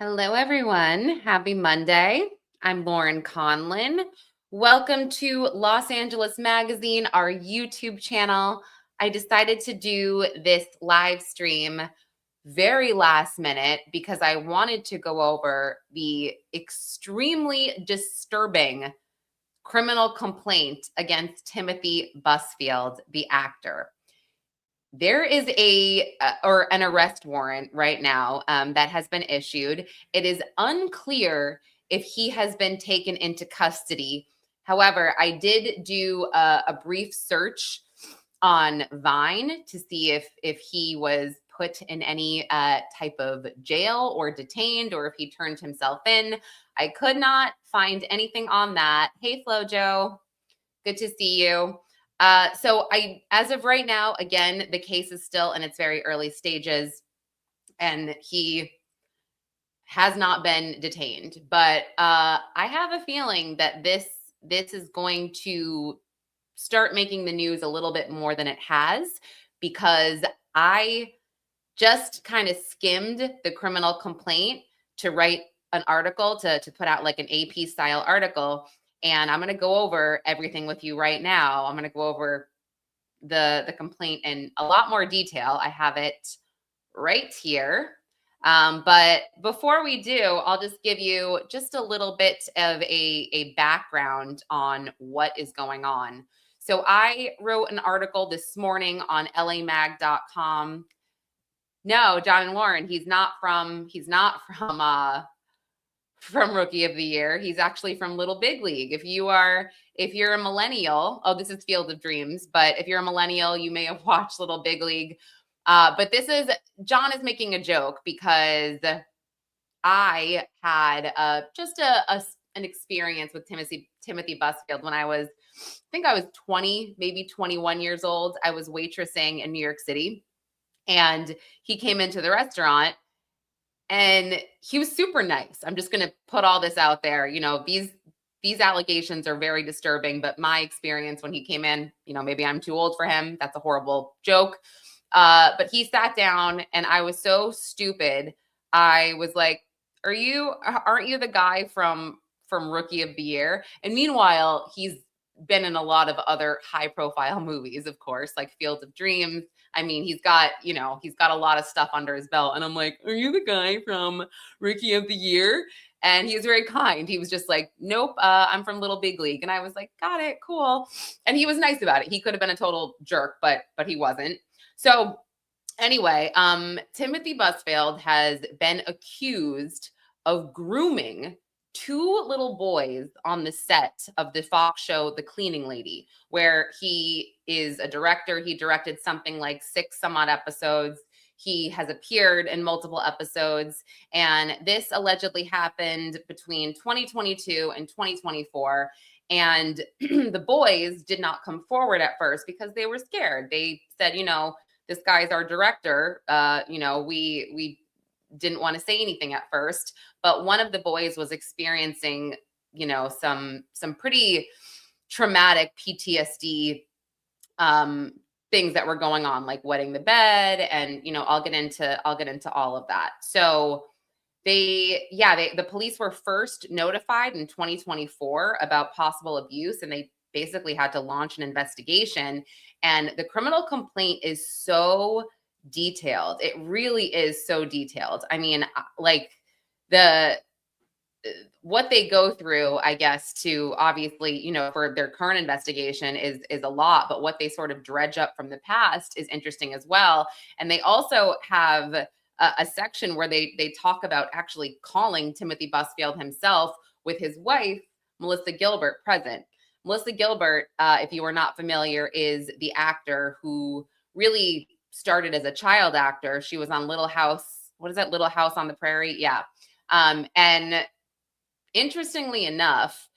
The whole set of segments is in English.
Hello, everyone. Happy Monday. I'm Lauren Conlin. Welcome to Los Angeles Magazine, our YouTube channel. I decided to do this live stream very last minute because I wanted to go over the extremely disturbing criminal complaint against Timothy Busfield, the actor. There is an arrest warrant right now that has been issued. It is unclear if he has been taken into custody. However, I did do a brief search on Vine to see if he was put in any type of jail or detained, or if he turned himself in. I could not find anything on that. Hey, Flojo, good to see you. As of right now, again, the case is still in its very early stages, and he has not been detained. But I have a feeling that this is going to start making the news a little bit more than it has, because I just kind of skimmed the criminal complaint to write an article to put out like an AP style article. And I'm going to go over everything with you right now. I'm going to go over the complaint in a lot more detail. I have it right here. But before we do, I'll just give you just a little bit of a background on what is going on. So I wrote an article this morning on lamag.com. No, John and Lauren, he's not from Rookie of the Year. He's actually from Little Big League. If you're a millennial, this is Field of Dreams, but if you're a millennial, you may have watched Little Big League. But John is making a joke because I had an experience with Timothy Busfield when I was 20, maybe 21 years old. I was waitressing in New York City, and he came into the restaurant. And he was super nice. I'm just going to put all this out there. These allegations are very disturbing, but my experience when he came in, maybe I'm too old for him. That's a horrible joke. But he sat down, and I was so stupid. I was like, aren't you the guy from Rookie of the Year? And meanwhile, he's been in a lot of other high profile movies, of course, like Field of Dreams. I mean, he's got a lot of stuff under his belt. And I'm like, are you the guy from Rookie of the Year? And he was very kind. He was just like, nope, I'm from Little Big League. And I was like, got it, cool. And he was nice about it. He could have been a total jerk, but he wasn't. So anyway, Timothy Busfield has been accused of grooming two little boys on the set of the Fox show The Cleaning Lady, where he is a director. He directed something like 6 some odd episodes. He has appeared in multiple episodes, and this allegedly happened between 2022 and 2024. And the boys did not come forward at first because they were scared. They said, this guy's our director. We didn't want to say anything at first, but one of the boys was experiencing, some pretty traumatic PTSD things that were going on, like wetting the bed, and I'll get into all of that. So the police were first notified in 2024 about possible abuse, and they basically had to launch an investigation. And the criminal complaint is so detailed. It really is so detailed. I mean, like what they go through, I guess, to obviously, for their current investigation is a lot, but what they sort of dredge up from the past is interesting as well. And they also have a section where they talk about actually calling Timothy Busfield himself with his wife, Melissa Gilbert, present. Melissa Gilbert, if you are not familiar, is the actor who really started as a child actor. She was on Little House. What is that? Little House on the Prairie? Yeah. And interestingly enough,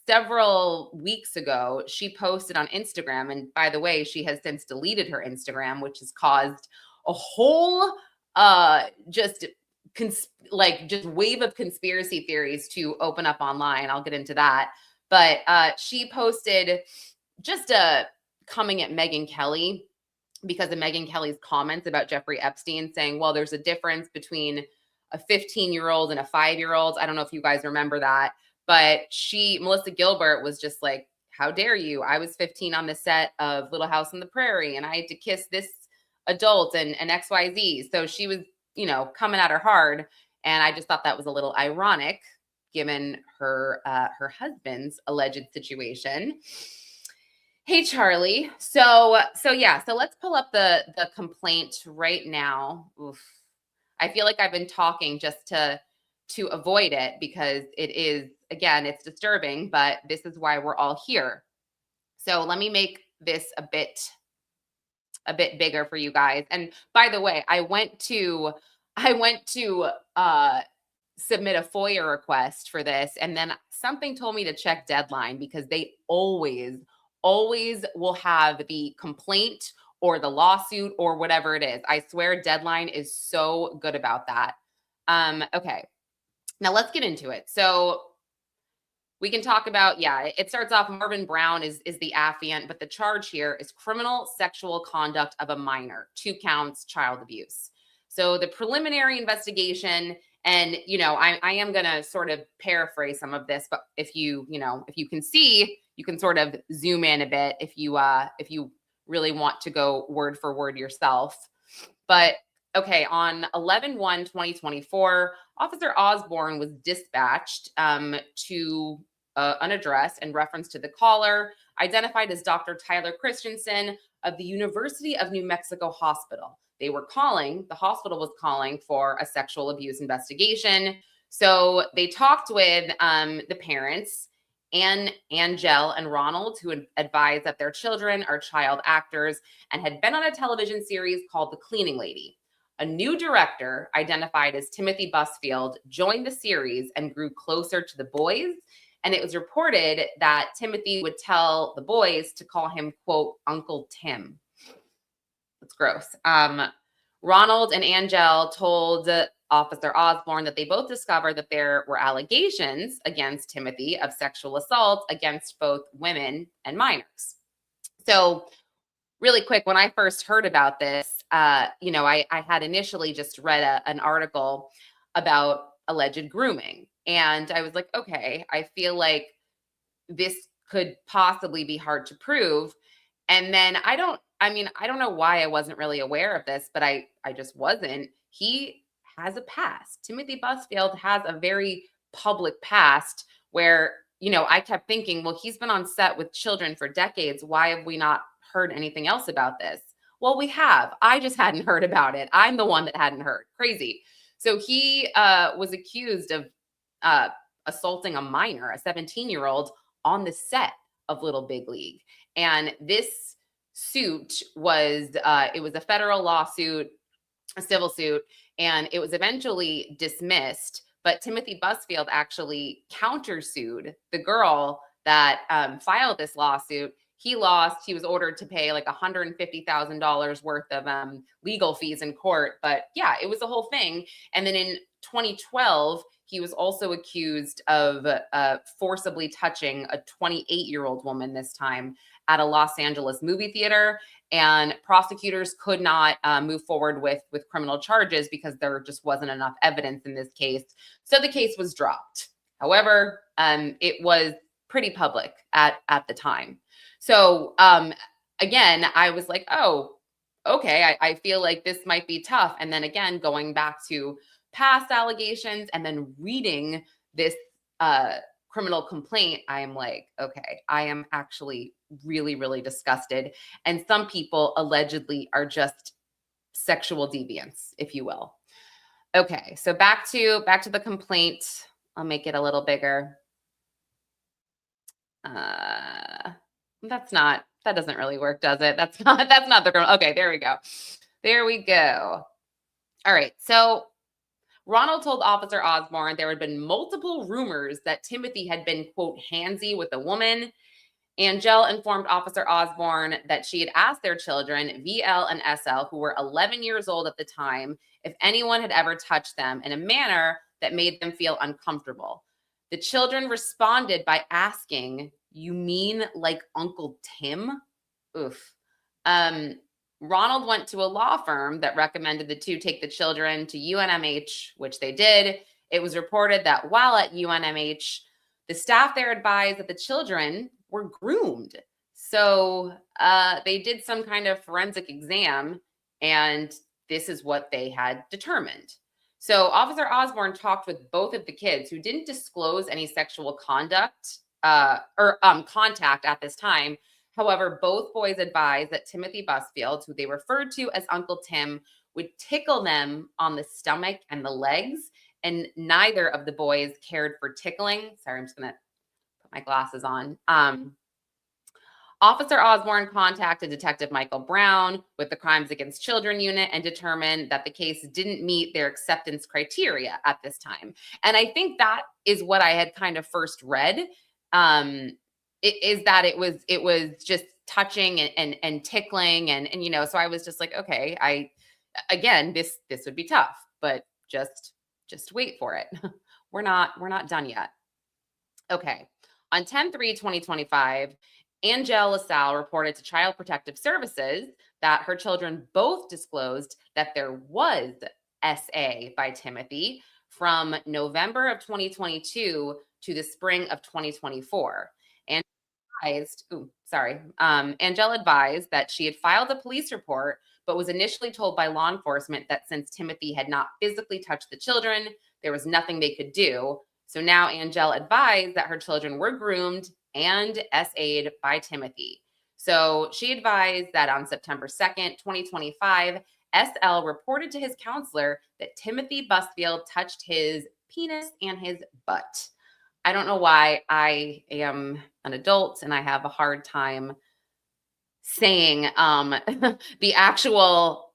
several weeks ago, she posted on Instagram. And by the way, she has since deleted her Instagram, which has caused a whole just wave of conspiracy theories to open up online. I'll get into that. But she posted just coming at Megyn Kelly because of Megyn Kelly's comments about Jeffrey Epstein, saying, well, there's a difference between a 15-year-old and a 5-year-old. I don't know if you guys remember that, but Melissa Gilbert was just like, how dare you? I was 15 on the set of Little House on the Prairie, and I had to kiss this adult and XYZ. So she was, coming at her hard. And I just thought that was a little ironic given her husband's alleged situation. Hey, Charlie. So let's pull up the complaint right now. Oof. I feel like I've been talking just to avoid it because it is, again, it's disturbing, but this is why we're all here. So let me make this a bit bigger for you guys. And by the way, I went to submit a FOIA request for this, and then something told me to check deadline because they always will have the complaint or the lawsuit or whatever it is. I swear deadline is so good about that. Okay. Now let's get into it. So we can talk about, it starts off, Marvin Brown is the affiant, but the charge here is criminal sexual conduct of a minor, 2 counts, child abuse. So the preliminary investigation, and, I am going to sort of paraphrase some of this, but if you can see, you can sort of zoom in a bit if you really want to go word for word yourself. But okay, on 11/1/2024, Officer Osborne was dispatched to an address in reference to the caller, identified as Dr. Tyler Christensen of the University of New Mexico Hospital. The hospital was calling for a sexual abuse investigation. So they talked with the parents, Angel and Ronald, who advised that their children are child actors and had been on a television series called The Cleaning Lady. A new director, identified as Timothy Busfield, joined the series and grew closer to the boys. And it was reported that Timothy would tell the boys to call him, quote, Uncle Tim. That's gross. Ronald and Angel told Officer Osborne that they both discovered that there were allegations against Timothy of sexual assault against both women and minors. So really quick, when I first heard about this, I had initially just read an article about alleged grooming. And I was like, okay, I feel like this could possibly be hard to prove. And then I don't know why I wasn't really aware of this, but I just wasn't. He has a past. Timothy Busfield has a very public past where, I kept thinking, well, he's been on set with children for decades. Why have we not heard anything else about this? Well, we have. I just hadn't heard about it. I'm the one that hadn't heard. Crazy. So he was accused of assaulting a minor, a 17-year-old, on the set of Little Big League. And this suit was, it was a federal lawsuit, a civil suit, and it was eventually dismissed. But Timothy Busfield actually countersued the girl that filed this lawsuit. He lost. He was ordered to pay like $150,000 worth of legal fees in court. But yeah, it was a whole thing. And then in 2012, he was also accused of forcibly touching a 28-year-old woman, this time at a Los Angeles movie theater. And prosecutors could not move forward with criminal charges because there just wasn't enough evidence in this case. So the case was dropped. However, it was pretty public at the time. So again, I was like, oh, okay, I feel like this might be tough. And then again, going back to past allegations and then reading this criminal complaint, I am like, okay, I am actually really, really disgusted. And some people allegedly are just sexual deviants, if you will. Okay, so back to the complaint. I'll make it a little bigger. That doesn't really work, does it? That's not the girl. Okay, there we go. There we go. All right. So Ronald told Officer Osborne there had been multiple rumors that Timothy had been, quote, handsy with a woman. Angel informed Officer Osborne that she had asked their children, VL and SL, who were 11 years old at the time, if anyone had ever touched them in a manner that made them feel uncomfortable. The children responded by asking, "You mean like Uncle Tim?" Oof. Ronald went to a law firm that recommended the two take the children to UNMH, which they did. It was reported that while at UNMH, the staff there advised that the children were groomed. So they did some kind of forensic exam, and this is what they had determined. So Officer Osborne talked with both of the kids, who didn't disclose any sexual contact at this time. However, both boys advised that Timothy Busfield, who they referred to as Uncle Tim, would tickle them on the stomach and the legs, and neither of the boys cared for tickling. Sorry, I'm just going to put my glasses on. Officer Osborne contacted Detective Michael Brown with the Crimes Against Children unit and determined that the case didn't meet their acceptance criteria at this time. And I think that is what I had kind of first read, is that it was just touching and tickling and so I was just like, okay, this would be tough, but just wait for it. We're not done yet. Okay. On 10/3/2025, Angel LaSalle reported to Child Protective Services that her children both disclosed that there was SA by Timothy from November of 2022 to the spring of 2024. Angel advised that she had filed a police report, but was initially told by law enforcement that since Timothy had not physically touched the children, there was nothing they could do. So now Angel advised that her children were groomed and SA'd by Timothy. So she advised that on September 2nd, 2025, SL reported to his counselor that Timothy Busfield touched his penis and his butt. I don't know why. I am an adult and I have a hard time saying the actual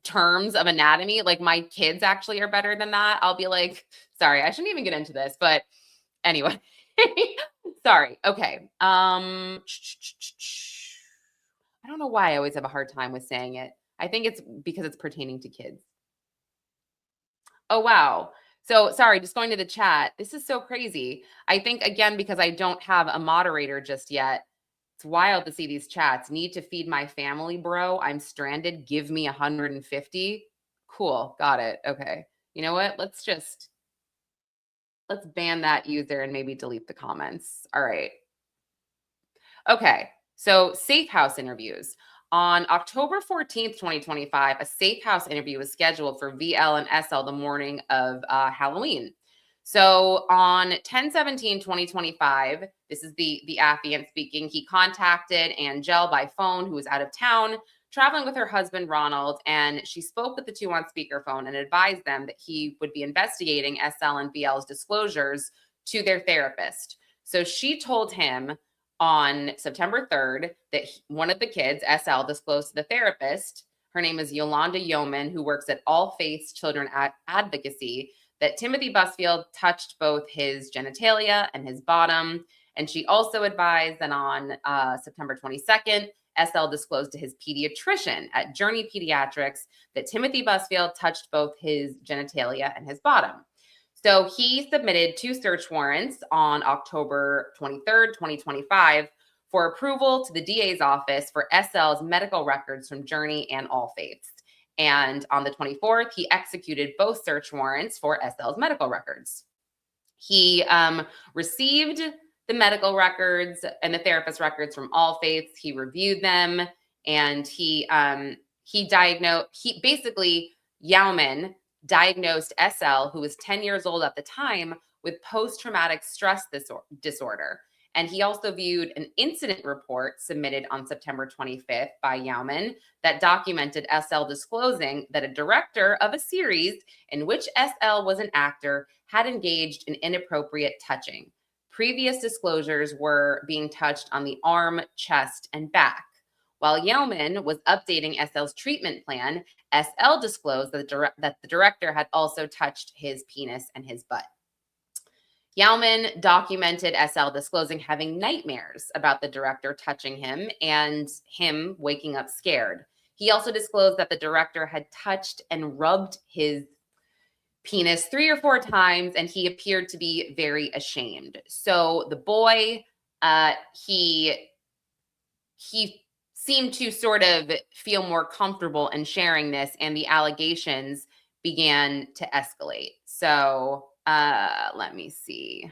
terms of anatomy. Like, my kids actually are better than that. I'll be like, sorry, I shouldn't even get into this, but anyway. Sorry. Okay. I don't know why I always have a hard time with saying it. I think it's because it's pertaining to kids. Oh, wow. So sorry, just going to the chat. This is so crazy. I think, again, because I don't have a moderator just yet, it's wild to see these chats. Need to feed my family, bro. I'm stranded. Give me 150. Cool. Got it. Okay. You know what? Let's ban that user and maybe delete the comments. All right. Okay. So Safe House interviews. On October 14th, 2025, a Safe House interview was scheduled for VL and SL the morning of Halloween. So on 10/17/2025, this is the affiant speaking, he contacted Angel by phone, who was out of town, traveling with her husband, Ronald, and she spoke with the two on speakerphone and advised them that he would be investigating SL and VL's disclosures to their therapist. So she told him on September 3rd that one of the kids, SL, disclosed to the therapist, her name is Yolanda Yeoman, who works at All Faiths Children Advocacy, that Timothy Busfield touched both his genitalia and his bottom. And she also advised that on September 22nd, SL disclosed to his pediatrician at Journey Pediatrics that Timothy Busfield touched both his genitalia and his bottom. So he submitted 2 search warrants on October 23rd, 2025 for approval to the DA's office for SL's medical records from Journey and All Faiths. And on the 24th, he executed both search warrants for SL's medical records. He received the medical records and the therapist records from All Faiths. He reviewed them, and he Yauman diagnosed SL, who was 10 years old at the time, with post-traumatic stress disorder. And he also viewed an incident report submitted on September 25th by Yauman that documented SL disclosing that a director of a series in which SL was an actor had engaged in inappropriate touching. Previous disclosures were being touched on the arm, chest, and back. While Yauman was updating SL's treatment plan, SL disclosed that the director had also touched his penis and his butt. Yauman documented SL disclosing having nightmares about the director touching him and him waking up scared. He also disclosed that the director had touched and rubbed his penis 3 or 4 times, and he appeared to be very ashamed. So the boy, he seemed to sort of feel more comfortable in sharing this, and the allegations began to escalate. So let me see.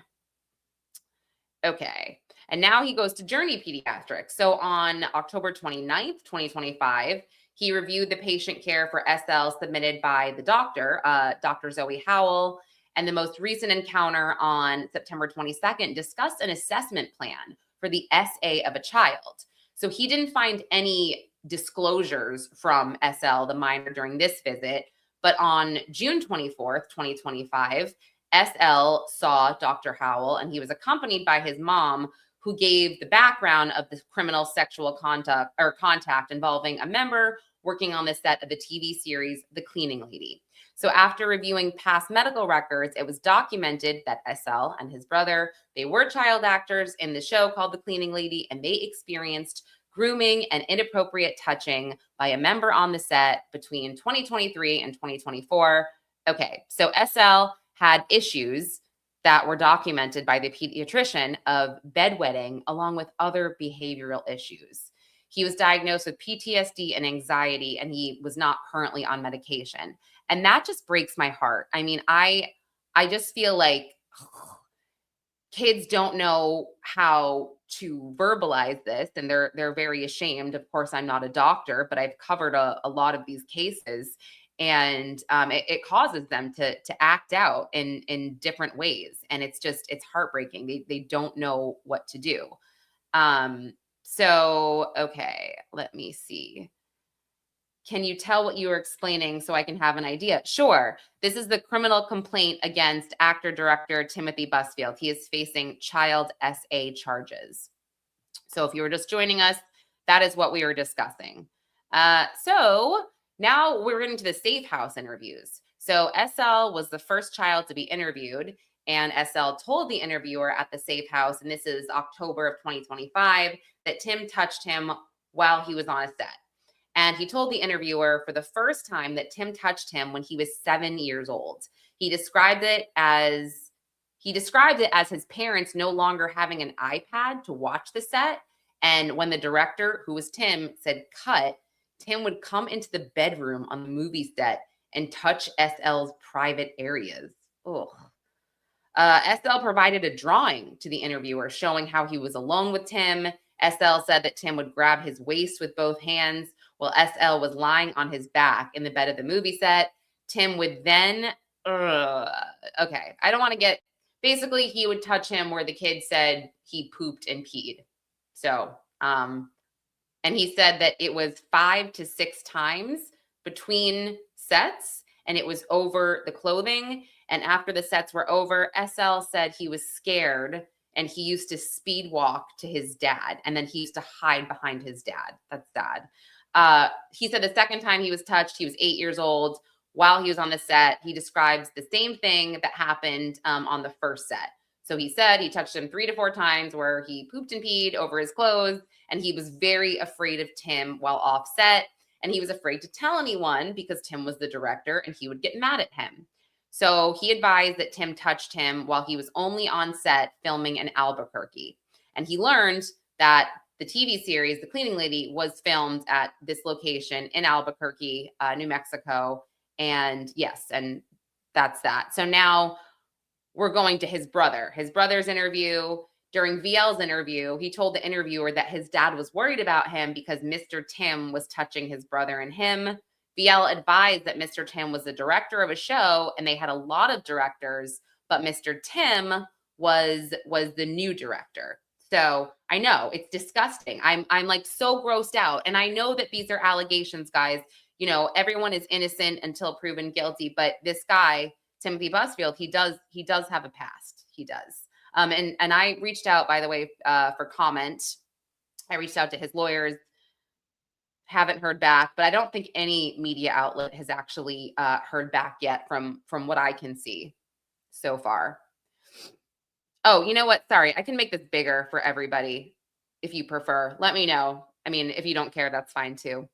Okay. And now he goes to Journey Pediatrics. So on October 29th, 2025, he reviewed the patient care for SL submitted by the doctor, Dr. Zoe Howell. And the most recent encounter on September 22nd discussed an assessment plan for the SA of a child. So he didn't find any disclosures from SL, the minor, during this visit. But on June 24th, 2025, SL saw Dr. Howell, and he was accompanied by his mom, who gave the background of the criminal sexual contact involving a member working on the set of the TV series The Cleaning Lady. So after reviewing past medical records, it was documented that SL and his brother, they were child actors in the show called The Cleaning Lady, and they experienced grooming and inappropriate touching by a member on the set between 2023 and 2024. Okay, so SL had issues that were documented by the pediatrician of bedwetting, along with other behavioral issues. He was diagnosed with PTSD and anxiety, and he was not currently on medication. And that just breaks my heart. I mean, I just feel like kids don't know how to verbalize this, and they're very ashamed. Of course, I'm not a doctor, but I've covered a lot of these cases, and it causes them to act out in different ways, and it's heartbreaking. They don't know what to do. So okay, let me see. Can you tell what you were explaining so I can have an idea? Sure. This is the criminal complaint against actor-director Timothy Busfield. He is facing child SA charges. So if you were just joining us, that is what we were discussing. So now we're getting to the safe house interviews. So SL was the first child to be interviewed, and SL told the interviewer at the safe house, and this is October of 2025, that Tim touched him while he was on a set. And he told the interviewer for the first time that Tim touched him when he was 7 years old. He described it as his parents no longer having an iPad to watch the set. And when the director, who was Tim, said cut, Tim would come into the bedroom on the movie set and touch SL's private areas. Ugh. SL provided a drawing to the interviewer showing how he was alone with Tim. SL said that Tim would grab his waist with both hands while SL was lying on his back in the bed of the movie set. Tim would then, okay, I don't want to get, basically he would touch him where the kid said he pooped and peed. So, and he said that it was 5 to 6 times between sets, and it was over the clothing. And after the sets were over, SL said he was scared, and he used to speed walk to his dad, and then he used to hide behind his dad. That's sad. He said the second time he was touched, he was 8 years old. While he was on the set, he describes the same thing that happened on the first set. So he said he touched him 3 to 4 times where he pooped and peed over his clothes, and he was very afraid of Tim while off set, and he was afraid to tell anyone because Tim was the director and he would get mad at him. So he advised that Tim touched him while he was only on set filming in Albuquerque. And he learned that the TV series, The Cleaning Lady, was filmed at this location in Albuquerque, New Mexico. And yes, and that's that. So now we're going to his brother. His brother's interview. During VL's interview, he told the interviewer that his dad was worried about him because Mr. Tim was touching his brother and him. VL advised that Mr. Tim was the director of a show, and they had a lot of directors, but Mr. Tim was the new director. So I know it's disgusting. I'm like so grossed out. And I know that these are allegations, guys. You know, everyone is innocent until proven guilty. But this guy, Timothy Busfield, he does have a past. He does. And I reached out, by the way, for comment. I reached out to his lawyers. Haven't heard back, but I don't think any media outlet has actually heard back yet from what I can see so far. Oh, you know what? Sorry, I can make this bigger for everybody if you prefer. Let me know. I mean, if you don't care, that's fine too.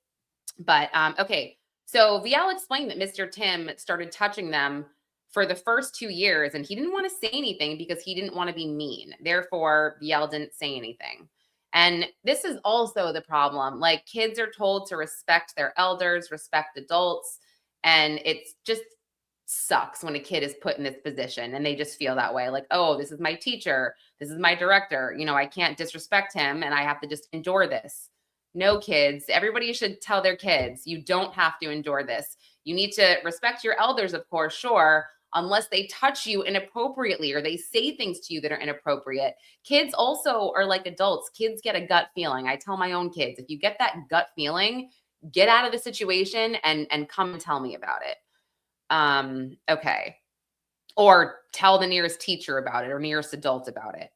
But okay, so VL explained that Mr. Tim started touching them for the first 2 years, and he didn't want to say anything because he didn't want to be mean. Therefore, VL didn't say anything. And this is also the problem. Like, kids are told to respect their elders, respect adults, and it's just sucks when a kid is put in this position and they just feel that way. Like, oh, this is my teacher, this is my director. I can't disrespect him and I have to just endure this. No, kids, everybody should tell their kids, you don't have to endure this. You need to respect your elders, of course, sure, unless they touch you inappropriately or they say things to you that are inappropriate. Kids also are like adults. Kids get a gut feeling. I tell my own kids, if you get that gut feeling, get out of the situation and come and tell me about it. Okay. Or tell the nearest teacher about it or nearest adult about it.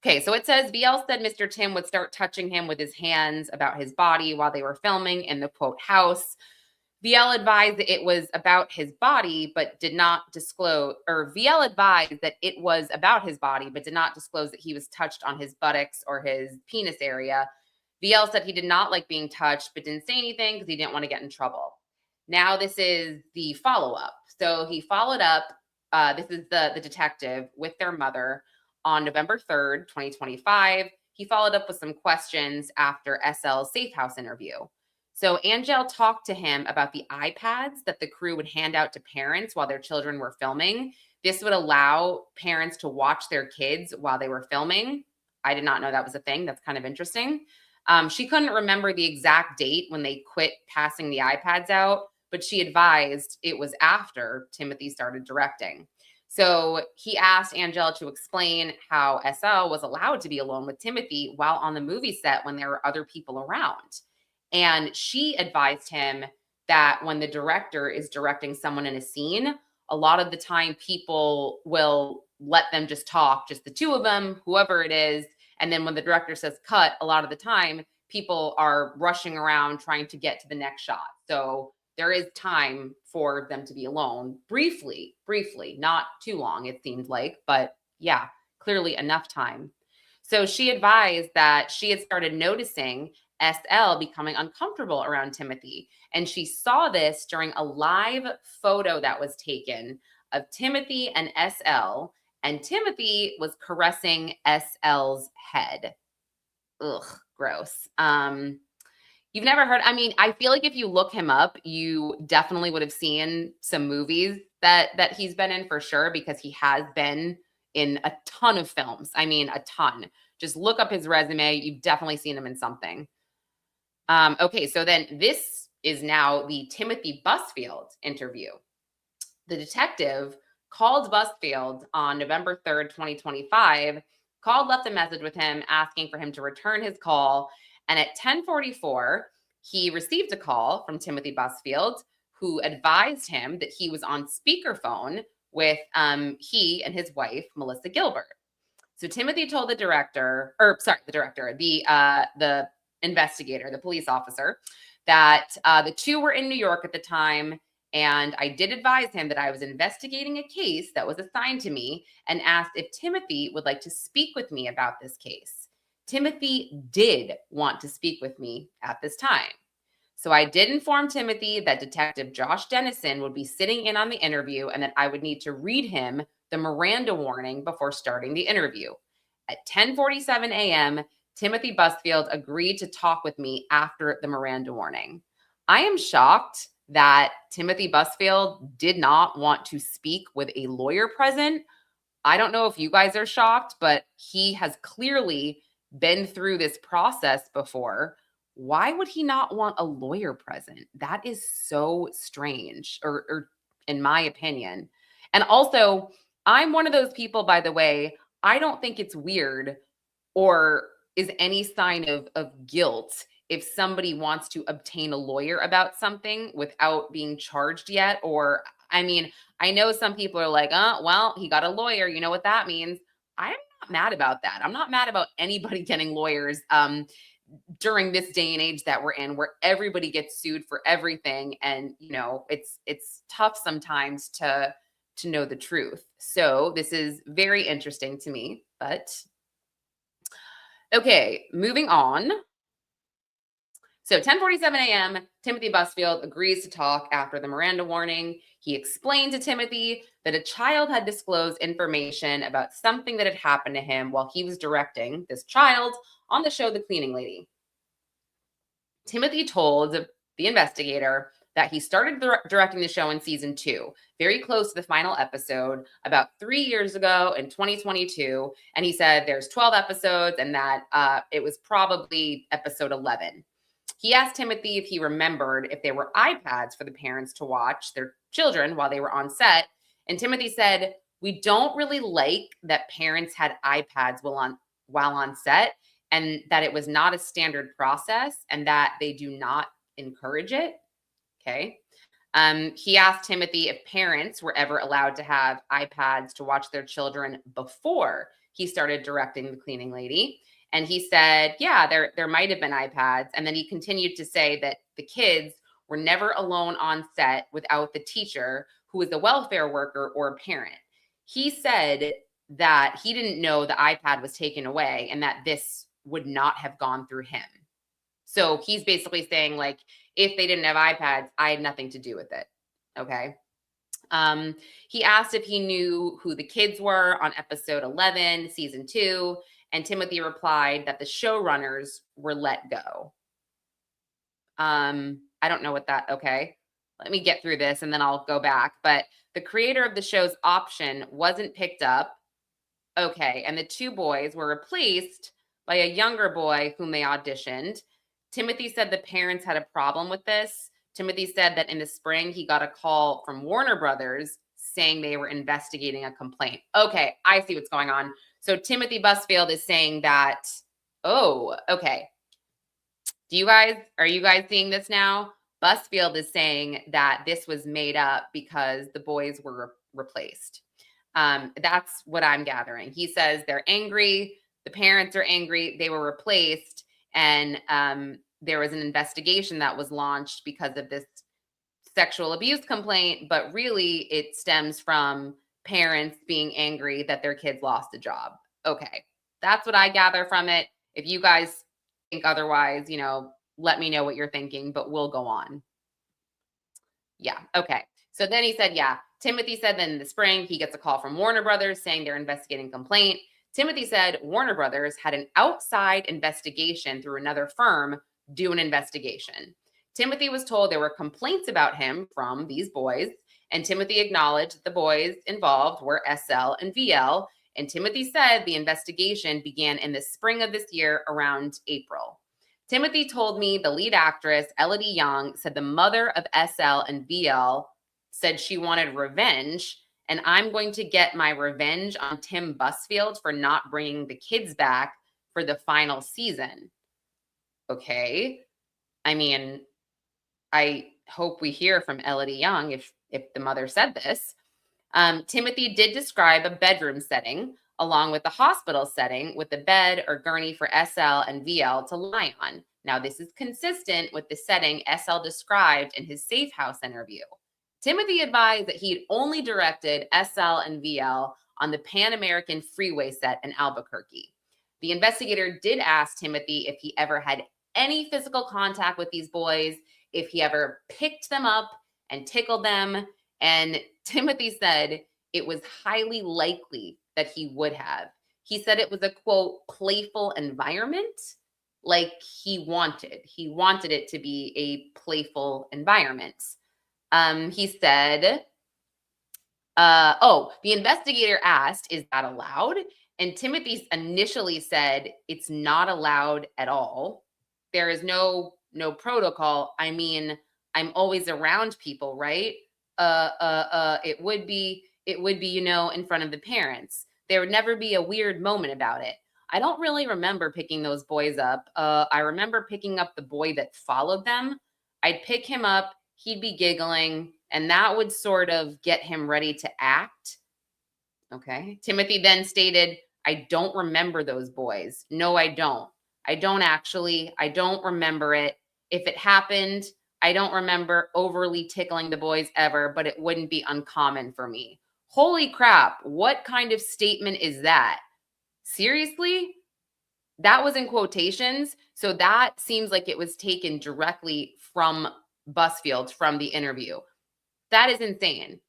Okay, so it says VL said Mr. Tim would start touching him with his hands about his body while they were filming in the quote house. VL advised that it was about his body, but did not disclose, or VL advised that it was about his body, but did not disclose that he was touched on his buttocks or his penis area. VL said he did not like being touched, but didn't say anything because he didn't want to get in trouble. Now this is the follow-up. So he followed up, this is the detective with their mother on November 3rd, 2025. He followed up with some questions after SL's Safe House interview. So Angel talked to him about the iPads that the crew would hand out to parents while their children were filming. This would allow parents to watch their kids while they were filming. I did not know that was a thing. That's kind of interesting. She couldn't remember the exact date when they quit passing the iPads out, but she advised it was after Timothy started directing. So he asked Angela to explain how SL was allowed to be alone with Timothy while on the movie set when there were other people around. And she advised him that when the director is directing someone in a scene, a lot of the time people will let them just talk, just the two of them, whoever it is. And then when the director says cut, a lot of the time people are rushing around trying to get to the next shot. So there is time for them to be alone briefly, not too long, it seemed like, but yeah, clearly enough time. So she advised that she had started noticing SL becoming uncomfortable around Timothy. And she saw this during a live photo that was taken of Timothy and SL, and Timothy was caressing SL's head. Ugh, gross. You've never heard, I mean, I feel like if you look him up, you definitely would have seen some movies that he's been in for sure, because he has been in a ton of films. I mean, a ton. Just look up his resume. You've definitely seen him in something. Okay, so then this is now the Timothy Busfield interview. The detective called Busfield on November 3rd, 2025, left a message with him asking for him to return his call. And at 10:44, he received a call from Timothy Busfield, who advised him that he was on speakerphone with he and his wife, Melissa Gilbert. So Timothy told the investigator, the police officer, that the two were in New York at the time. And I did advise him that I was investigating a case that was assigned to me and asked if Timothy would like to speak with me about this case. Timothy did want to speak with me at this time. So I did inform Timothy that Detective Josh Dennison would be sitting in on the interview and that I would need to read him the Miranda warning before starting the interview. At 10:47 a.m., Timothy Busfield agreed to talk with me after the Miranda warning. I am shocked that Timothy Busfield did not want to speak with a lawyer present. I don't know if you guys are shocked, but he has clearly been through this process before. Why would he not want a lawyer present? That is so strange, or in my opinion. And also, I'm one of those people, by the way, I don't think it's weird or is any sign of guilt if somebody wants to obtain a lawyer about something without being charged yet. Or, I mean, I know some people are like, well, he got a lawyer. You know what that means? I'm not mad about that. I'm not mad about anybody getting lawyers during this day and age that we're in, where everybody gets sued for everything. And, it's tough sometimes to know the truth. So this is very interesting to me, but okay, moving on. So 10:47 a.m., Timothy Busfield agrees to talk after the Miranda warning. He explained to Timothy that a child had disclosed information about something that had happened to him while he was directing this child on the show The Cleaning Lady. Timothy told the investigator that he started directing the show in season 2, very close to the final episode, about 3 years ago in 2022. And he said there's 12 episodes and that it was probably episode 11. He asked Timothy if he remembered if there were iPads for the parents to watch their children while they were on set. And Timothy said, "We don't really like that parents had iPads while on set, and that it was not a standard process and that they do not encourage it." Okay. He asked Timothy if parents were ever allowed to have iPads to watch their children before he started directing The Cleaning Lady. And he said, yeah, there might have been iPads. And then he continued to say that the kids were never alone on set without the teacher, who was a welfare worker or a parent. He said that he didn't know the iPad was taken away and that this would not have gone through him. So he's basically saying, like, if they didn't have iPads, I had nothing to do with it. Okay. He asked if he knew who the kids were on episode 11, season 2, and Timothy replied that the showrunners were let go. I don't know what that, okay. Let me get through this and then I'll go back. But the creator of the show's option wasn't picked up. Okay. And the 2 boys were replaced by a younger boy whom they auditioned. Timothy said the parents had a problem with this. Timothy said that in the spring, he got a call from Warner Brothers saying they were investigating a complaint. Okay, I see what's going on. So Timothy Busfield is saying that, oh, okay. Are you guys seeing this now? Busfield is saying that this was made up because the boys were replaced. That's what I'm gathering. He says they're angry. The parents are angry. They were replaced. And there was an investigation that was launched because of this sexual abuse complaint. But really, it stems from parents being angry that their kids lost a job. Okay. That's what I gather from it. If you guys think otherwise, let me know what you're thinking, but we'll go on. Yeah. Okay. So then he said, yeah, Timothy said that in the spring, he gets a call from Warner Brothers saying they're investigating a complaint. Timothy said Warner Brothers had an outside investigation through another firm do an investigation. Timothy was told there were complaints about him from these boys, and Timothy acknowledged that the boys involved were SL and VL. And Timothy said the investigation began in the spring of this year around April. Timothy told me the lead actress, Elodie Young, said the mother of SL and VL said she wanted revenge, and I'm going to get my revenge on Tim Busfield for not bringing the kids back for the final season. Okay. I mean, I hope we hear from Elodie Young if the mother said this. Timothy did describe a bedroom setting along with the hospital setting with the bed or gurney for SL and VL to lie on. Now, this is consistent with the setting SL described in his Safe House interview. Timothy advised that he had only directed SL and VL on the Pan American Freeway set in Albuquerque. The investigator did ask Timothy if he ever had any physical contact with these boys, if he ever picked them up and tickled them. And Timothy said it was highly likely that he would have. He said it was a, quote, playful environment, like he wanted. He wanted it to be a playful environment. He said, the investigator asked, is that allowed? And Timothy initially said, it's not allowed at all. There is no protocol. I mean, I'm always around people, right? It would be, in front of the parents. There would never be a weird moment about it. I don't really remember picking those boys up. I remember picking up the boy that followed them. I'd pick him up, he'd be giggling, and that would sort of get him ready to act. Okay. Timothy then stated, I don't remember those boys. No, I don't. I don't actually. I don't remember it. If it happened, I don't remember overly tickling the boys ever, but it wouldn't be uncommon for me. Holy crap. What kind of statement is that? Seriously? That was in quotations, so that seems like it was taken directly from Busfield from the interview. That is insane.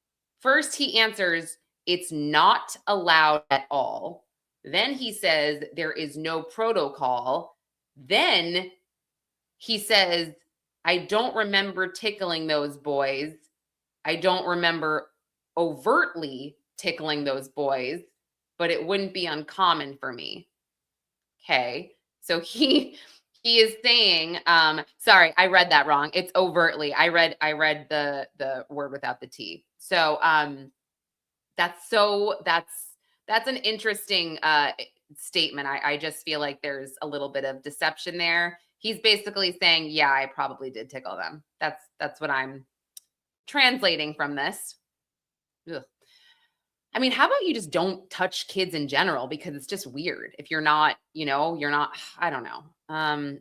First, he answers, it's not allowed at all. Then he says, there is no protocol. Then he says, I don't remember tickling those boys. I don't remember overtly tickling those boys, but it wouldn't be uncommon for me. Okay. So he is saying, sorry, I read that wrong. It's overtly. I read the word without the T. So that's an interesting statement. I just feel like there's a little bit of deception there. He's basically saying, yeah, I probably did tickle them. That's what I'm translating from this. Ugh. I mean, how about you just don't touch kids in general, because it's just weird if you're not, you're not, I don't know.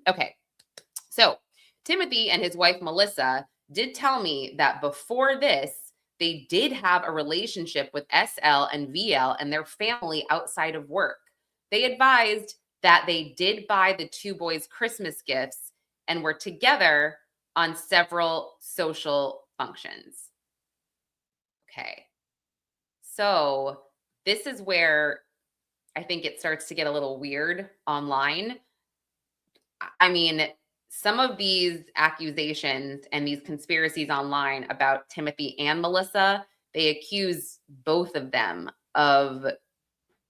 Okay. So Timothy and his wife Melissa did tell me that before this, they did have a relationship with SL and VL and their family outside of work. They advised that they did buy the two boys Christmas gifts and were together on several social functions. Okay. So this is where I think it starts to get a little weird online. I mean, some of these accusations and these conspiracies online about Timothy and Melissa, they accuse both of them of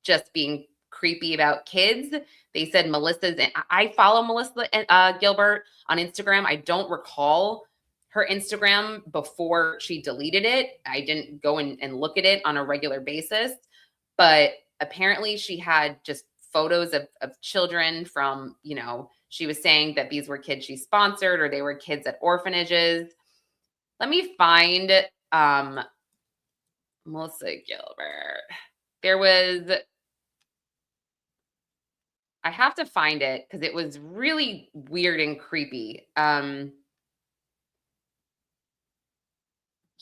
just being creepy about kids. They said Melissa's, and I follow Melissa Gilbert on Instagram. I don't recall her Instagram before she deleted it. I didn't go and look at it on a regular basis, but apparently she had just photos of children from, she was saying that these were kids she sponsored or they were kids at orphanages. Let me find Melissa Gilbert. I have to find it because it was really weird and creepy.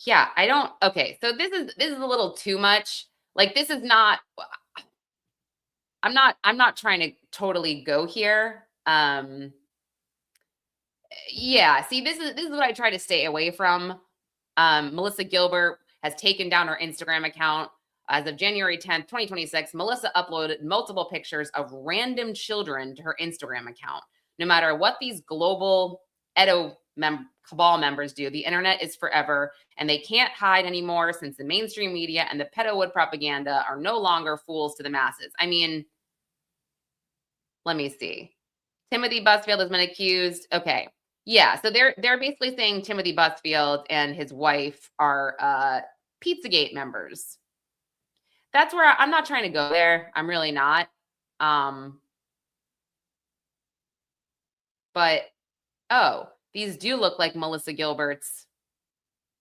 Yeah, I don't. Okay, so this is a little too much. Like, this is not. I'm not trying to totally go here. Yeah. See, this is what I try to stay away from. Melissa Gilbert has taken down her Instagram account. As of January 10th, 2026, Melissa uploaded multiple pictures of random children to her Instagram account. No matter what these global cabal members do, the internet is forever, and they can't hide anymore since the mainstream media and the pedowood propaganda are no longer fools to the masses. I mean, let me see. Timothy Busfield has been accused. Okay. Yeah, so they're basically saying Timothy Busfield and his wife are Pizzagate members. That's where I'm not trying to go there. I'm really not. But these do look like Melissa Gilbert's.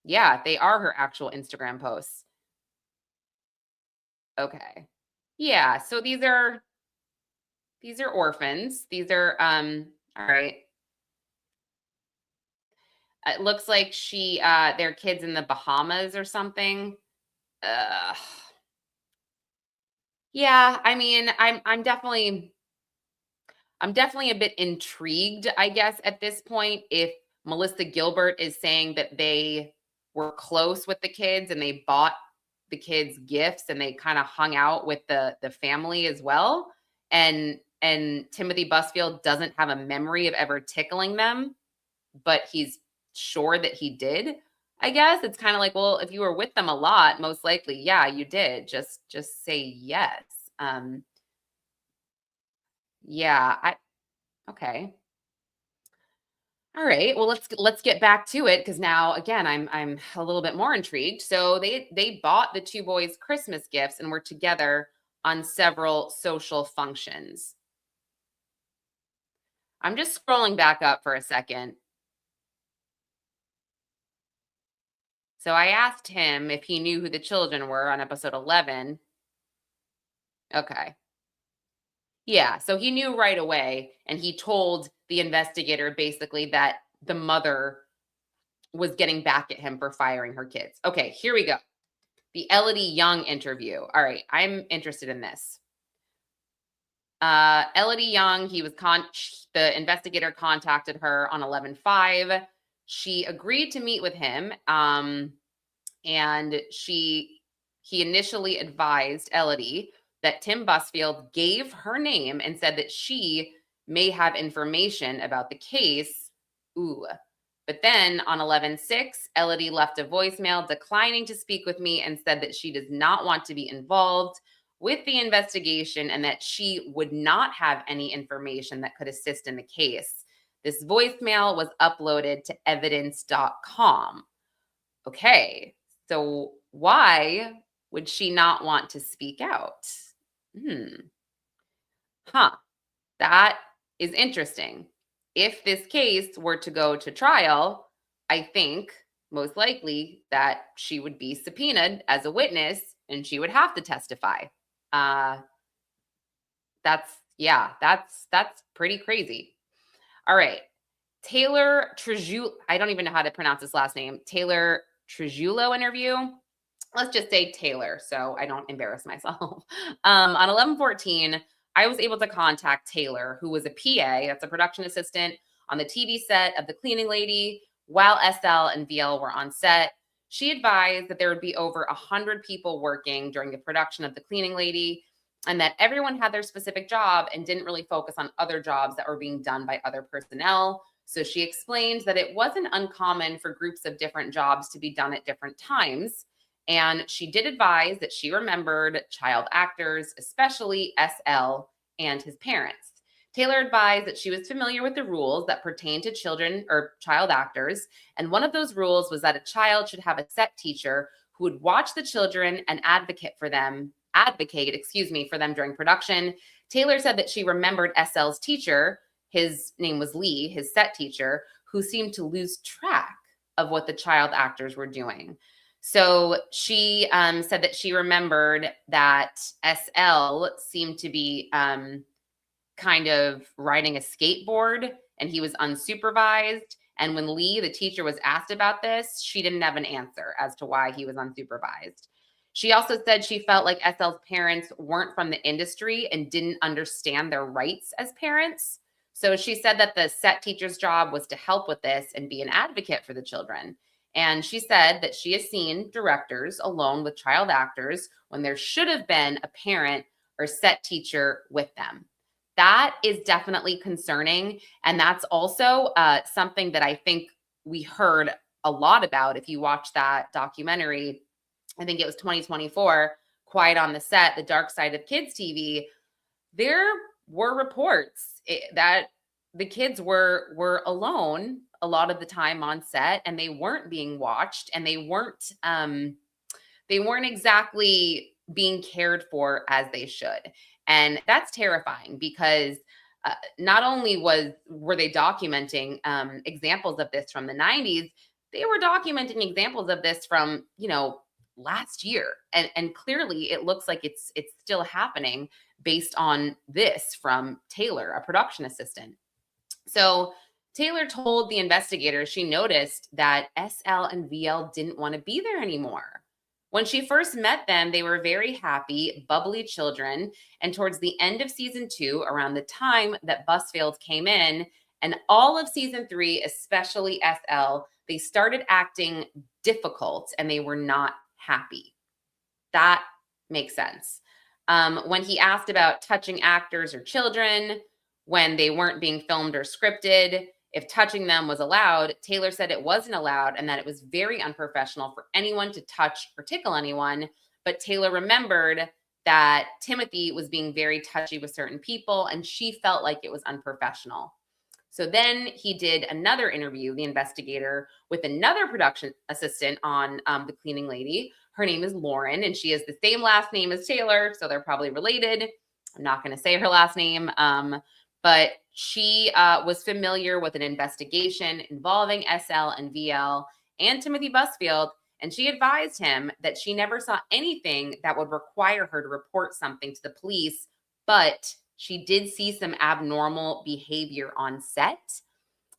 Yeah, they are her actual Instagram posts. Okay. Yeah, so these are orphans. These are all right. It looks like they're kids in the Bahamas or something. Yeah, I mean, I'm definitely a bit intrigued, I guess, at this point, if Melissa Gilbert is saying that they were close with the kids and they bought the kids gifts and they kind of hung out with the family as well. And Timothy Busfield doesn't have a memory of ever tickling them, but he's sure that he did. I guess it's kind of like, well, if you were with them a lot, most likely, yeah, you did. Just say yes. Yeah, okay. All right. Well, let's get back to it, because now again I'm a little bit more intrigued. So they bought the two boys Christmas gifts and were together on several social functions. I'm just scrolling back up for a second. So I asked him if he knew who the children were on episode 11. Okay. Yeah, so he knew right away, and he told the investigator basically that the mother was getting back at him for firing her kids. Okay, here we go. The Elodie Young interview. All right, I'm interested in this. Elodie Young, the investigator contacted her on 11/5. She agreed to meet with him, and he initially advised Elodie that Tim Busfield gave her name and said that she may have information about the case. Ooh. But then on 11/6, Elodie left a voicemail declining to speak with me and said that she does not want to be involved with the investigation and that she would not have any information that could assist in the case. This voicemail was uploaded to evidence.com. Okay, so why would she not want to speak out? Huh, that is interesting. If this case were to go to trial, I think most likely that she would be subpoenaed as a witness and she would have to testify. Uh, that's pretty crazy. All right. Taylor Trujillo, I don't even know how to pronounce his last name. Taylor Trujillo interview. Let's just say Taylor so I don't embarrass myself. On 11/14, I was able to contact Taylor, who was a PA, that's a production assistant on the TV set of The Cleaning Lady, while SL and VL were on set. She advised that there would be over 100 people working during the production of The Cleaning Lady, and that everyone had their specific job and didn't really focus on other jobs that were being done by other personnel. So she explained that it wasn't uncommon for groups of different jobs to be done at different times. And she did advise that she remembered child actors, especially SL and his parents. Taylor advised that she was familiar with the rules that pertain to children or child actors. And one of those rules was that a child should have a set teacher who would watch the children and advocate for them during production. Taylor said that she remembered SL's teacher, his name was Lee, his set teacher, who seemed to lose track of what the child actors were doing. So she said that she remembered that SL seemed to be kind of riding a skateboard and he was unsupervised. And when Lee, the teacher, was asked about this, she didn't have an answer as to why he was unsupervised. She also said she felt like SL's parents weren't from the industry and didn't understand their rights as parents. So she said that the set teacher's job was to help with this and be an advocate for the children. And she said that she has seen directors alone with child actors when there should have been a parent or set teacher with them. That is definitely concerning. And that's also something that I think we heard a lot about. If you watch that documentary, I think it was 2024, Quiet on the Set, The Dark Side of Kids TV, there were reports that the kids were alone a lot of the time on set and they weren't being watched and they weren't exactly being cared for as they should. And that's terrifying because not only were they documenting examples of this from the 90s, they were documenting examples of this from, last year. And clearly it looks like it's still happening based on this from Taylor, a production assistant. So Taylor told the investigators she noticed that SL and VL didn't want to be there anymore. When she first met them, they were very happy, bubbly children. And towards the end of season 2, around the time that Busfield came in, and all of season 3, especially SL, they started acting difficult and they were not happy. That makes sense. When he asked about touching actors or children, when they weren't being filmed or scripted, if touching them was allowed, Taylor said it wasn't allowed and that it was very unprofessional for anyone to touch or tickle anyone. But Taylor remembered that Timothy was being very touchy with certain people and she felt like it was unprofessional. So then he did another interview, the investigator, with another production assistant on The Cleaning Lady. Her name is Lauren and she has the same last name as Taylor, so they're probably related. I'm not going to say her last name. But she was familiar with an investigation involving SL and VL and Timothy Busfield, and she advised him that she never saw anything that would require her to report something to the police, but she did see some abnormal behavior on set.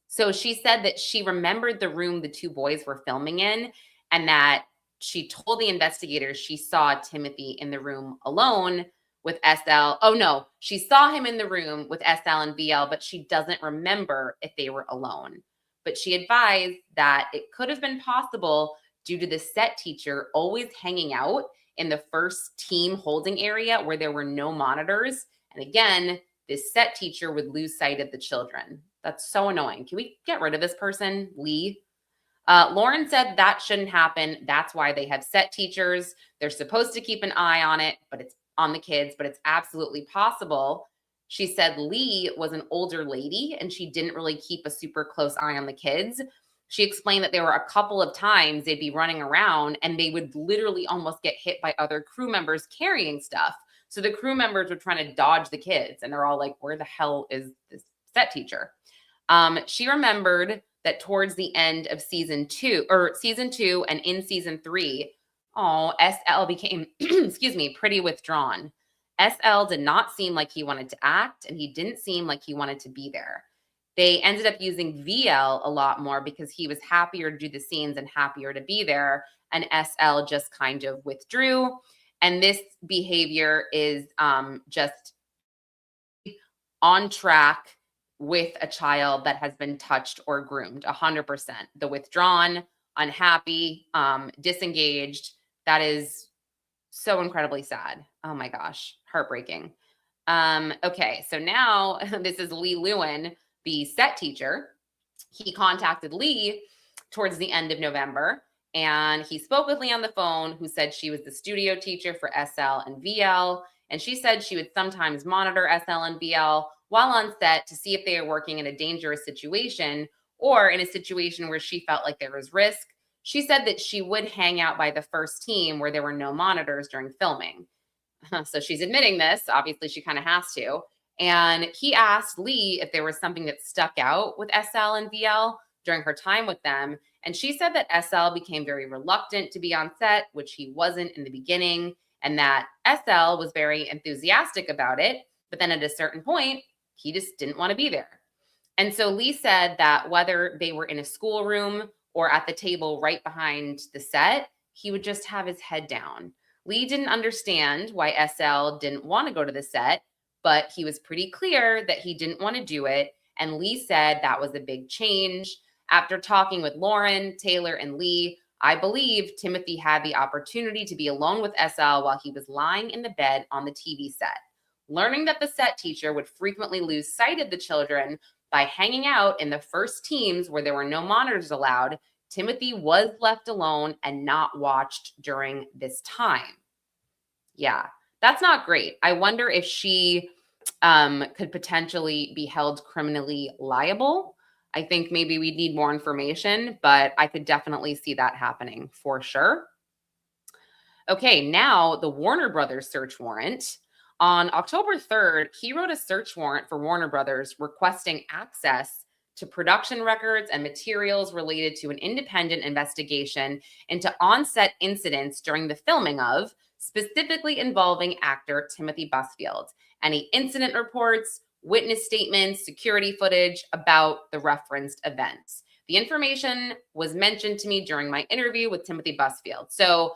So she said that she remembered the room the two boys were filming in and that she told the investigators she saw Timothy in the room alone with SL. Oh no, she saw him in the room with SL and VL, but she doesn't remember if they were alone. But she advised that it could have been possible due to the set teacher always hanging out in the first team holding area where there were no monitors. And again, this set teacher would lose sight of the children. That's so annoying. Can we get rid of this person, Lee? Lauren said that shouldn't happen. That's why they have set teachers. They're supposed to keep an eye on it, but it's on the kids, but it's absolutely possible. She said Lee was an older lady and she didn't really keep a super close eye on the kids. She explained that there were a couple of times they'd be running around and they would literally almost get hit by other crew members carrying stuff. So the crew members were trying to dodge the kids and they're all like, where the hell is this set teacher? She remembered that towards the end of season two and in season 3, SL became, excuse me, pretty withdrawn. SL did not seem like he wanted to act and he didn't seem like he wanted to be there. They ended up using VL a lot more because he was happier to do the scenes and happier to be there. And SL just kind of withdrew. And this behavior is just on track with a child that has been touched or groomed, 100%. The withdrawn, unhappy, disengaged, that is so incredibly sad. Oh my gosh, heartbreaking. Okay, so now this is Lee Lewin, the set teacher. He contacted Lee towards the end of November, and he spoke with Lee on the phone, who said she was the studio teacher for SL and VL, and she said she would sometimes monitor SL and VL while on set to see if they were working in a dangerous situation or in a situation where she felt like there was risk. She said that she would hang out by the first team where there were no monitors during filming. So she's admitting this. Obviously, she kind of has to. And he asked Lee if there was something that stuck out with SL and VL during her time with them. And she said that SL became very reluctant to be on set, which he wasn't in the beginning, and that SL was very enthusiastic about it. But then at a certain point, he just didn't want to be there. And so Lee said that whether they were in a schoolroom or at the table right behind the set, he would just have his head down. Lee didn't understand why SL didn't want to go to the set, but he was pretty clear that he didn't want to do it. And Lee said that was a big change. After talking with Lauren, Taylor, and Lee, I believe Timothy had the opportunity to be alone with SL while he was lying in the bed on the TV set. Learning that the set teacher would frequently lose sight of the children by hanging out in the first teams where there were no monitors allowed, Timothy was left alone and not watched during this time. Yeah, that's not great. I wonder if she could potentially be held criminally liable. I think maybe we need more information, but I could definitely see that happening for sure. Okay, now the Warner Brothers search warrant. On October 3rd, he wrote a search warrant for Warner Brothers requesting access to production records and materials related to an independent investigation into on-set incidents during the filming of, specifically involving actor Timothy Busfield, any incident reports, witness statements, security footage about the referenced events. The information was mentioned to me during my interview with Timothy Busfield. So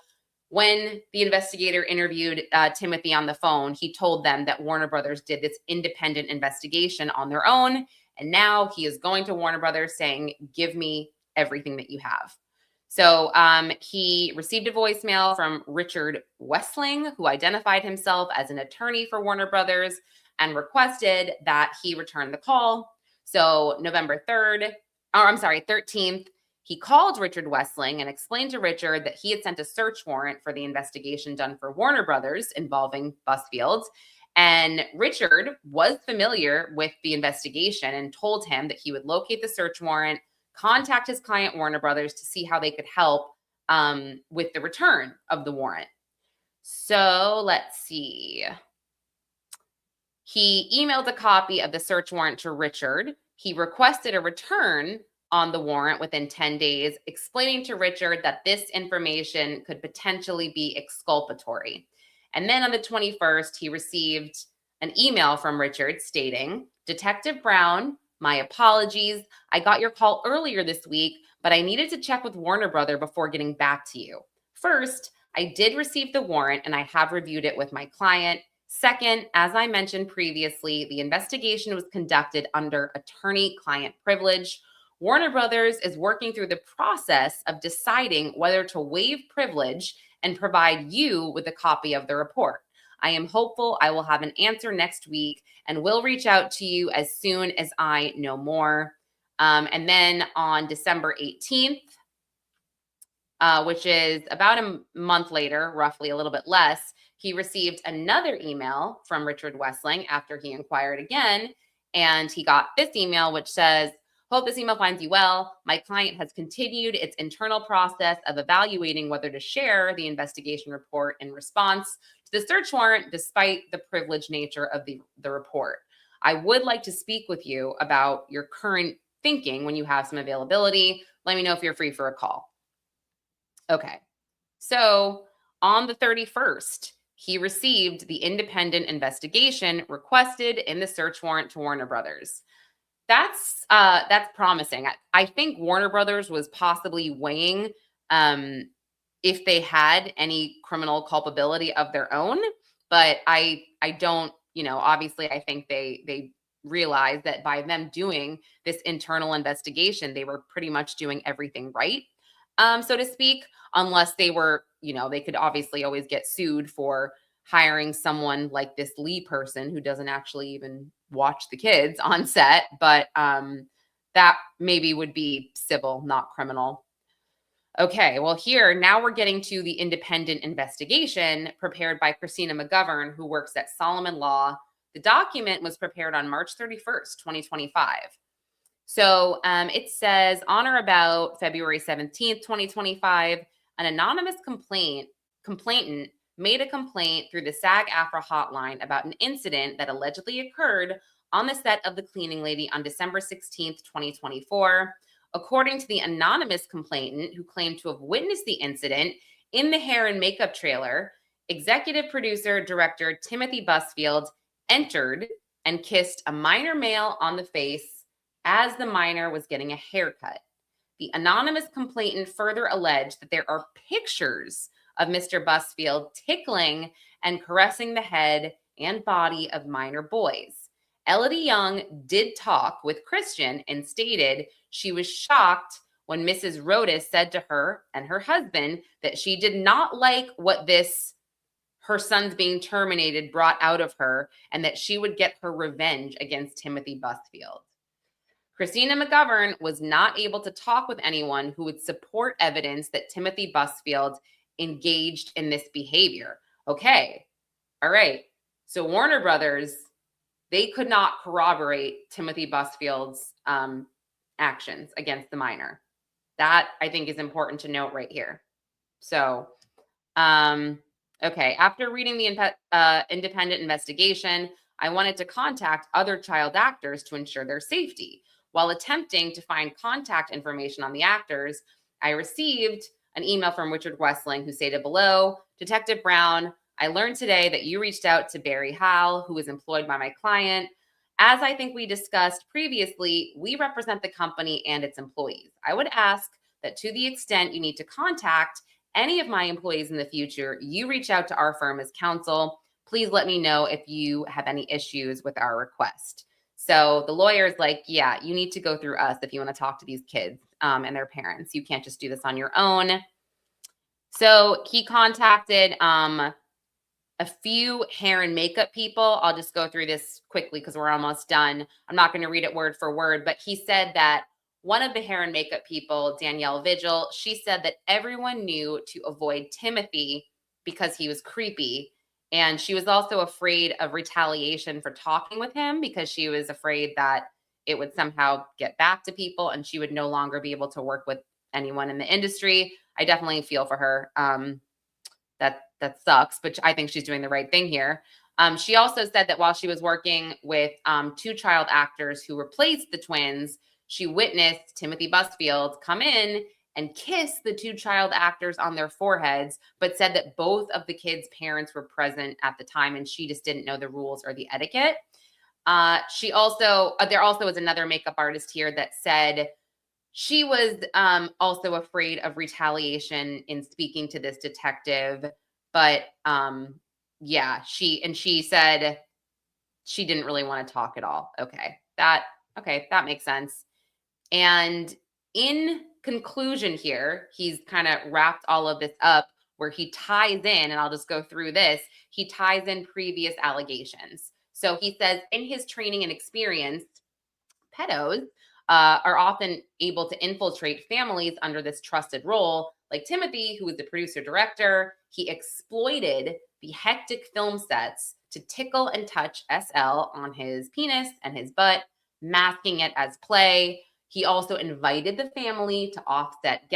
when the investigator interviewed Timothy on the phone, he told them that Warner Brothers did this independent investigation on their own. And now he is going to Warner Brothers saying, give me everything that you have. So he received a voicemail from Richard Wessling, who identified himself as an attorney for Warner Brothers and requested that he return the call. So November 13th, he called Richard Wessling and explained to Richard that he had sent a search warrant for the investigation done for Warner Brothers involving Busfield. And Richard was familiar with the investigation and told him that he would locate the search warrant, contact his client Warner Brothers to see how they could help with the return of the warrant. So let's see. He emailed a copy of the search warrant to Richard. He requested a return on the warrant within 10 days, explaining to Richard that this information could potentially be exculpatory. And then on the 21st, he received an email from Richard stating, Detective Brown, my apologies. I got your call earlier this week, but I needed to check with Warner Brother before getting back to you. First, I did receive the warrant and I have reviewed it with my client. Second, as I mentioned previously, the investigation was conducted under attorney-client privilege. Warner Brothers is working through the process of deciding whether to waive privilege and provide you with a copy of the report. I am hopeful I will have an answer next week and will reach out to you as soon as I know more. And then on December 18th, which is about a month later, roughly a little bit less, he received another email from Richard Wessling after he inquired again. And he got this email, which says, "Hope this email finds you well. My client has continued its internal process of evaluating whether to share the investigation report in response to the search warrant, despite the privileged nature of the report. I would like to speak with you about your current thinking when you have some availability. Let me know if you're free for a call." Okay. So on the 31st, he received the independent investigation requested in the search warrant to Warner Brothers. That's promising. I think Warner Brothers was possibly weighing if they had any criminal culpability of their own, but I don't, obviously I think they realized that by them doing this internal investigation, they were pretty much doing everything right, so to speak, unless they were, they could obviously always get sued for hiring someone like this Lee person who doesn't actually even watch the kids on set, but that maybe would be civil, not criminal. Okay, well, here now we're getting to the independent investigation prepared by Christina McGovern, who works at Solomon Law. The document was prepared on March 31st, 2025. So it says, on or about February 17th, 2025, an anonymous complainant made a complaint through the SAG-AFTRA hotline about an incident that allegedly occurred on the set of The Cleaning Lady on December 16th, 2024. According to the anonymous complainant, who claimed to have witnessed the incident in the hair and makeup trailer, executive producer director Timothy Busfield entered and kissed a minor male on the face as the minor was getting a haircut. The anonymous complainant further alleged that there are pictures of Mr. Busfield tickling and caressing the head and body of minor boys. Elodie Young did talk with Christian and stated she was shocked when Mrs. Rodas said to her and her husband that she did not like what her son's being terminated brought out of her, and that she would get her revenge against Timothy Busfield. Christina McGovern was not able to talk with anyone who would support evidence that Timothy Busfield engaged in this behavior. Okay, all right. So Warner Brothers, they could not corroborate Timothy Busfield's actions against the minor. That, I think, is important to note right here. So, okay, after reading the independent investigation, I wanted to contact other child actors to ensure their safety. While attempting to find contact information on the actors, I received an email from Richard Wessling, who stated below, "Detective Brown, I learned today that you reached out to Barry Howell, who is employed by my client. As I think we discussed previously, we represent the company and its employees. I would ask that to the extent you need to contact any of my employees in the future, you reach out to our firm as counsel. Please let me know if you have any issues with our request." So the lawyer's like, yeah, you need to go through us if you want to talk to these kids and their parents. You can't just do this on your own. So he contacted a few hair and makeup people. I'll just go through this quickly because we're almost done. I'm not going to read it word for word, but he said that one of the hair and makeup people, Danielle Vigil, she said that everyone knew to avoid Timothy because he was creepy. And she was also afraid of retaliation for talking with him because she was afraid that it would somehow get back to people and she would no longer be able to work with anyone in the industry. I definitely feel for her. That sucks, but I think she's doing the right thing here. She also said that while she was working with two child actors who replaced the twins, she witnessed Timothy Busfield come in and kiss the two child actors on their foreheads, but said that both of the kids' parents were present at the time and she just didn't know the rules or the etiquette. There also was another makeup artist here that said she was also afraid of retaliation in speaking to this detective, but yeah, she said she didn't really want to talk at all. Okay, that makes sense. And in conclusion here, he's kind of wrapped all of this up where he ties in, and I'll just go through this. He ties in previous allegations. So he says, in his training and experience, pedos are often able to infiltrate families under this trusted role. Like Timothy, who was the producer director, he exploited the hectic film sets to tickle and touch SL on his penis and his butt, masking it as play. He also invited the family to offset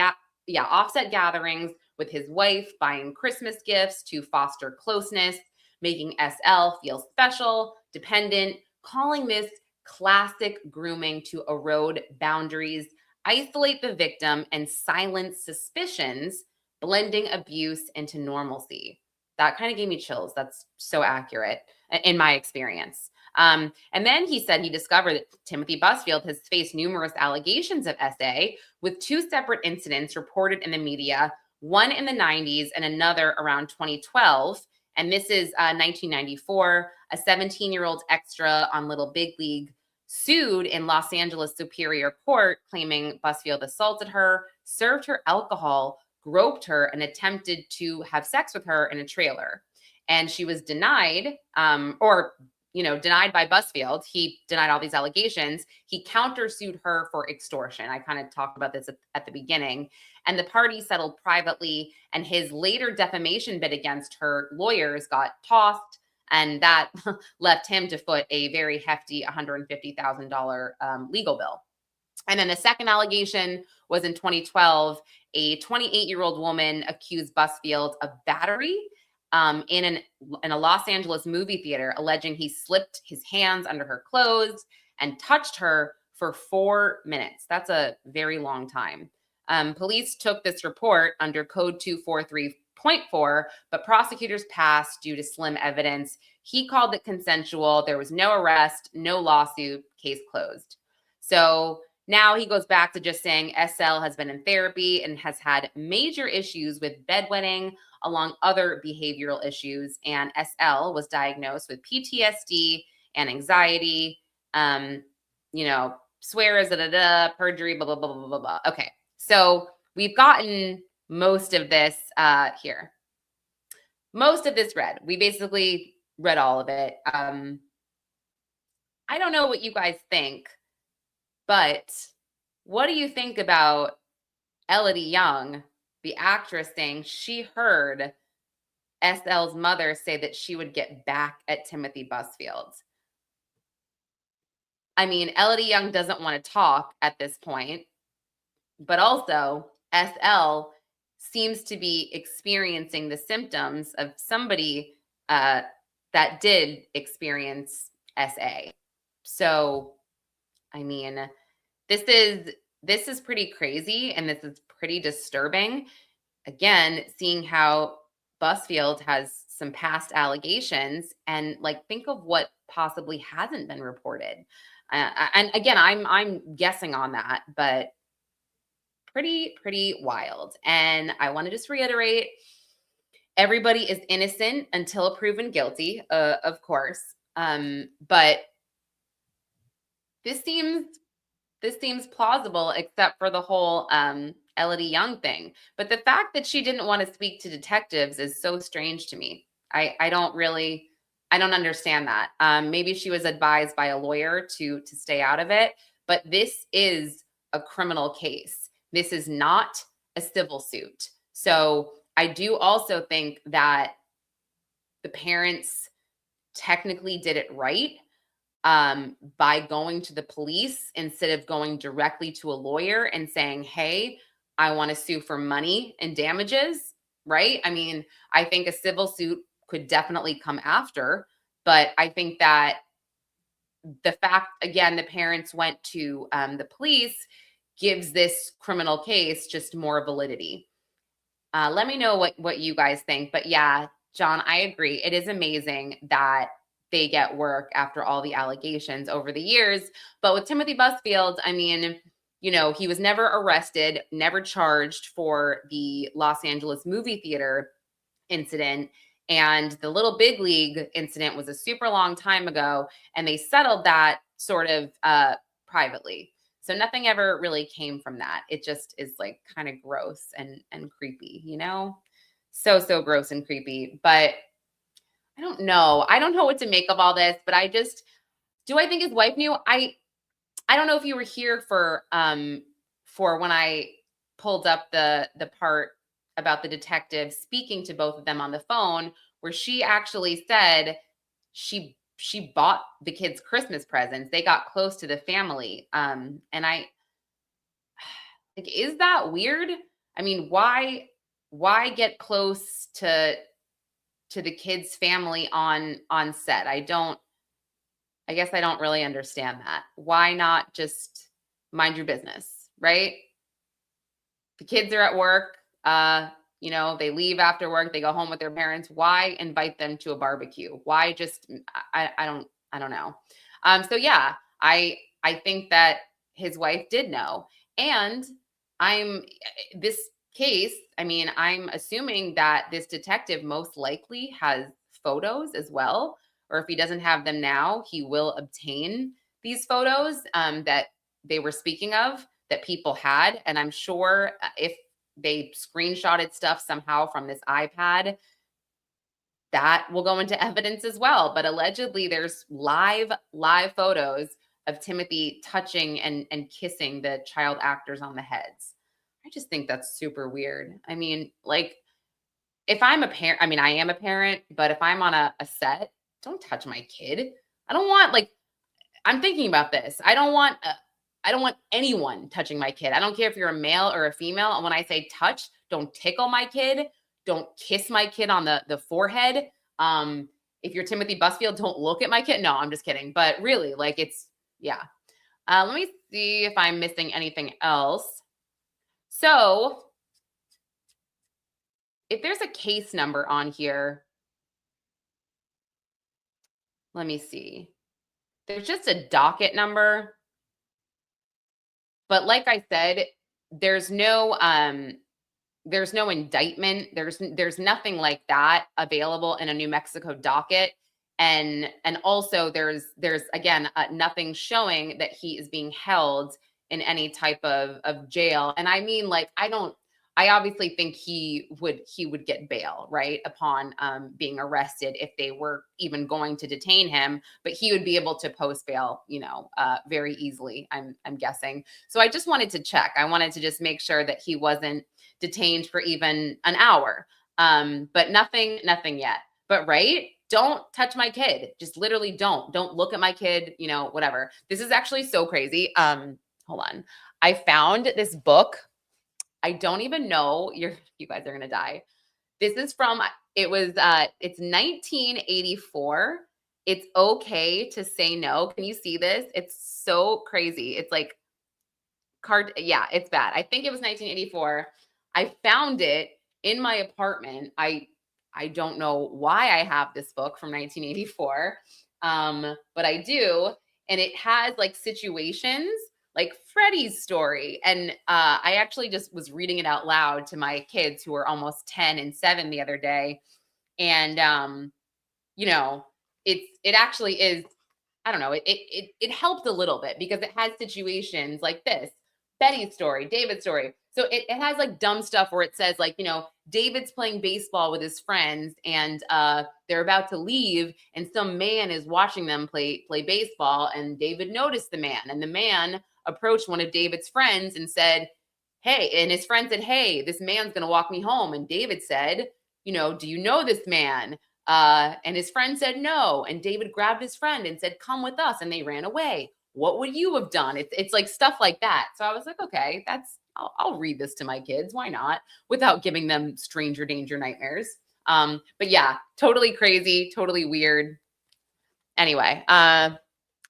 gatherings with his wife, buying Christmas gifts to foster closeness, making SL feel special, dependent, calling this classic grooming to erode boundaries, isolate the victim, and silence suspicions, blending abuse into normalcy. That kind of gave me chills. That's so accurate in my experience. And then he said he discovered that Timothy Busfield has faced numerous allegations of SA, with 2 separate incidents reported in the media, one in the 90s and another around 2012. And this is 1994. A 17-year-old extra on Little Big League sued in Los Angeles Superior Court, claiming Busfield assaulted her, served her alcohol, groped her, and attempted to have sex with her in a trailer. And she was denied, denied by Busfield. He denied all these allegations. He countersued her for extortion. I kind of talked about this at the beginning. And the parties settled privately, and his later defamation bid against her lawyers got tossed, and that left him to foot a very hefty $150,000 legal bill. And then the second allegation was in 2012. A 28-year-old woman accused Busfield of battery in a Los Angeles movie theater, alleging he slipped his hands under her clothes and touched her for 4 minutes. That's a very long time. Police took this report under Code 243.4, but prosecutors passed due to slim evidence. He called it consensual. There was no arrest, no lawsuit, case closed. So now he goes back to just saying SL has been in therapy and has had major issues with bedwetting, along other behavioral issues. And SL was diagnosed with PTSD and anxiety, swears, perjury, blah, blah, blah, blah, blah, blah. Okay. So we've gotten most of this here. Most of this read. We basically read all of it. I don't know what you guys think, but what do you think about Elodie Young, the actress, saying she heard SL's mother say that she would get back at Timothy Busfield? I mean, Elodie Young doesn't want to talk at this point, but also SL seems to be experiencing the symptoms of somebody that did experience SA. So, I mean, this is pretty crazy, and this is pretty disturbing. Again, seeing how Busfield has some past allegations, and think of what possibly hasn't been reported. And again, I'm guessing on that, but pretty wild. And I want to just reiterate, everybody is innocent until proven guilty, of course. But this seems plausible, except for the whole Elodie Young thing. But the fact that she didn't want to speak to detectives is so strange to me. I don't understand that. Maybe she was advised by a lawyer to stay out of it, but this is a criminal case. This is not a civil suit. So I do also think that the parents technically did it right by going to the police instead of going directly to a lawyer and saying, hey, I want to sue for money and damages, right? I mean, I think a civil suit could definitely come after, but I think that the fact, again, the parents went to the police gives this criminal case just more validity. Let me know what you guys think. But yeah, John, I agree. It is amazing that they get work after all the allegations over the years. But with Timothy Busfield, I mean, he was never arrested, never charged for the Los Angeles movie theater incident. And the Little Big League incident was a super long time ago, and they settled that sort of privately. So nothing ever really came from that. It just is like kind of gross and creepy, you know? So gross and creepy. But I don't know. I don't know what to make of all this, but I just do I think his wife knew? I don't know if you were here for when I pulled up the part about the detective speaking to both of them on the phone, where she actually said she bought the kids Christmas presents. They got close to the family. And I like, is that weird? I mean, why get close to the kids' family on set? I guess I don't really understand that. Why not just mind your business, right? The kids are at work. They leave after work, they go home with their parents. Why invite them to a barbecue? Why just I don't know. So yeah, I think that his wife did know. And I'm this case, I mean, I'm assuming that this detective most likely has photos as well, or if he doesn't have them now, he will obtain these photos that they were speaking of that people had. And I'm sure if they screenshotted stuff somehow from this iPad, that will go into evidence as well. But allegedly, there's live photos of Timothy touching and kissing the child actors on the heads. I just think that's super weird. I mean, like, if I'm a parent, I mean, I am a parent, but if I'm on a set, don't touch my kid. I don't want like I'm thinking about this. I don't want anyone touching my kid. I don't care if you're a male or a female. And when I say touch, don't tickle my kid. Don't kiss my kid on the forehead. If you're Timothy Busfield, don't look at my kid. No, I'm just kidding. But really, like yeah. Let me see if I'm missing anything else. So if there's a case number on here, let me see. There's just a docket number. But like I said, there's no there's no indictment. There's nothing like that available in a New Mexico docket. And also there's again nothing showing that he is being held in any type of jail. And I mean, like, I obviously think he would get bail, right, upon being arrested if they were even going to detain him. But he would be able to post bail, very easily. I'm guessing. So I just wanted to check. I wanted to just make sure that he wasn't detained for even an hour. But nothing yet. But right, don't touch my kid. Just literally don't look at my kid. Whatever. This is actually so crazy. Hold on. I found this book. I don't even know. You guys are gonna die. This is from it's 1984. It's okay to say no. Can you see this? It's so crazy. It's like yeah, it's bad. I think it was 1984. I found it in my apartment. I don't know why I have this book from 1984. But I do, and it has like situations like Freddie's story. And I actually just was reading it out loud to my kids who are almost 10 and 7 the other day. And you know, it actually is, I don't know, it helped a little bit because it has situations like this. Betty's story, David's story. So it has like dumb stuff where it says like, David's playing baseball with his friends and they're about to leave and some man is watching them play baseball, and David noticed the man, and the man approached one of David's friends and said, hey, and his friend said, hey, this man's going to walk me home. And David said, do you know this man? And his friend said no. And David grabbed his friend and said, come with us. And they ran away. What would you have done? It's like stuff like that. So I was like, okay, I'll read this to my kids. Why not? Without giving them stranger danger nightmares. But yeah, totally crazy, totally weird. Anyway,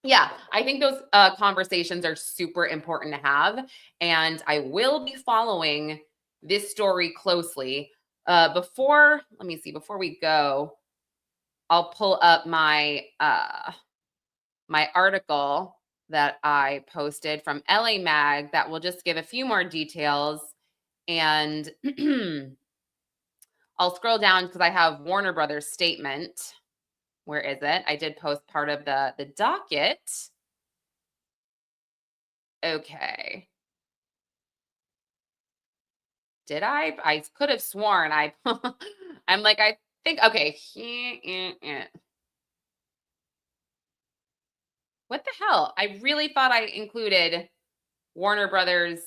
yeah, I think those conversations are super important to have. And I will be following this story closely. Before we go, I'll pull up my my article that I posted from LA Mag that will just give a few more details. And I'll scroll down because I have Warner Brothers statement. Where is it? I did post part of the docket. Okay. Did I? I could have sworn I I'm like, I think okay. What the hell? I really thought I included Warner Brothers.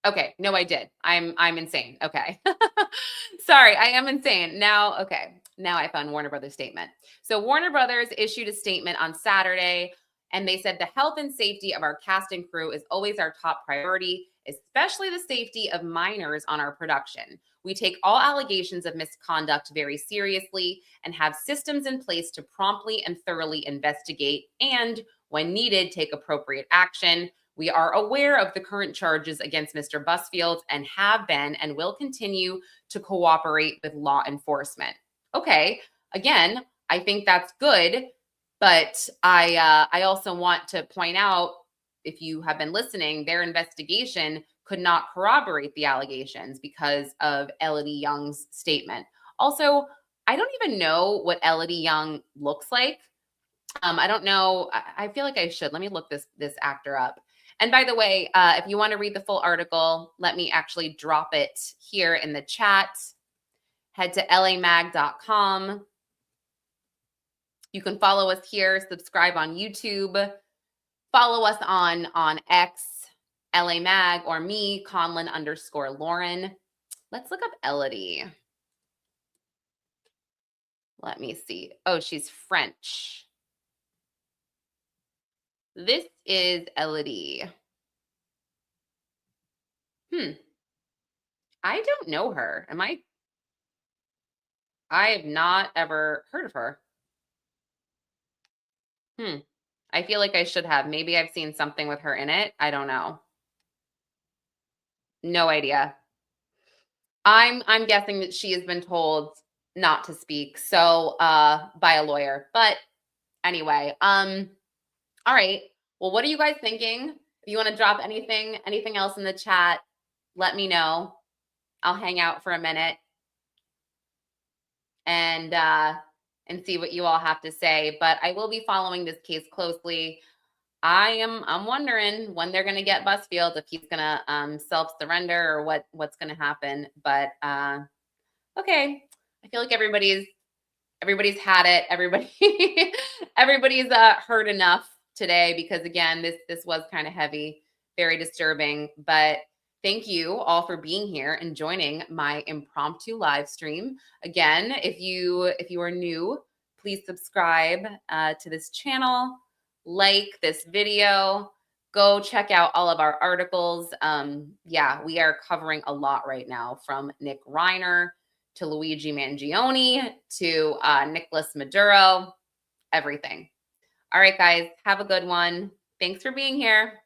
Okay, no, I did. I'm insane. Okay. Sorry, I am insane. Now, okay. Now I found Warner Brothers statement. So Warner Brothers issued a statement on Saturday and they said the health and safety of our cast and crew is always our top priority, especially the safety of minors on our production. We take all allegations of misconduct very seriously and have systems in place to promptly and thoroughly investigate and, when needed, take appropriate action. We are aware of the current charges against Mr. Busfield and have been and will continue to cooperate with law enforcement. Okay, again, I think that's good, but I also want to point out, if you have been listening, their investigation could not corroborate the allegations because of Elodie Young's statement. Also, I don't even know what Elodie Young looks like. I don't know. I feel like I should. Let me look this actor up. And by the way, if you want to read the full article, let me actually drop it here in the chat. Head to lamag.com. You can follow us here, subscribe on YouTube, follow us on X, LA Mag, or me, Conlin_Lauren. Let's look up Elodie. Let me see. Oh, she's French. This is Elodie. I don't know her. I have not ever heard of her. I feel like I should have. Maybe I've seen something with her in it. I don't know. No idea. I'm guessing that she has been told not to speak, so by a lawyer. But anyway, all right. Well, what are you guys thinking? If you want to drop anything else in the chat, let me know. I'll hang out for a minute and see what you all have to say. But I will be following this case closely. I'm wondering when they're gonna get Busfield, if he's gonna self-surrender or what's gonna happen. But okay. I feel like everybody's had it. Everybody's heard enough today because again, this was kind of heavy, very disturbing. But thank you all for being here and joining my impromptu live stream. Again, if you are new, please subscribe to this channel, like this video, go check out all of our articles. Yeah, we are covering a lot right now, from Nick Reiner to Luigi Mangione to Nicolas Maduro, everything. All right, guys, have a good one. Thanks for being here.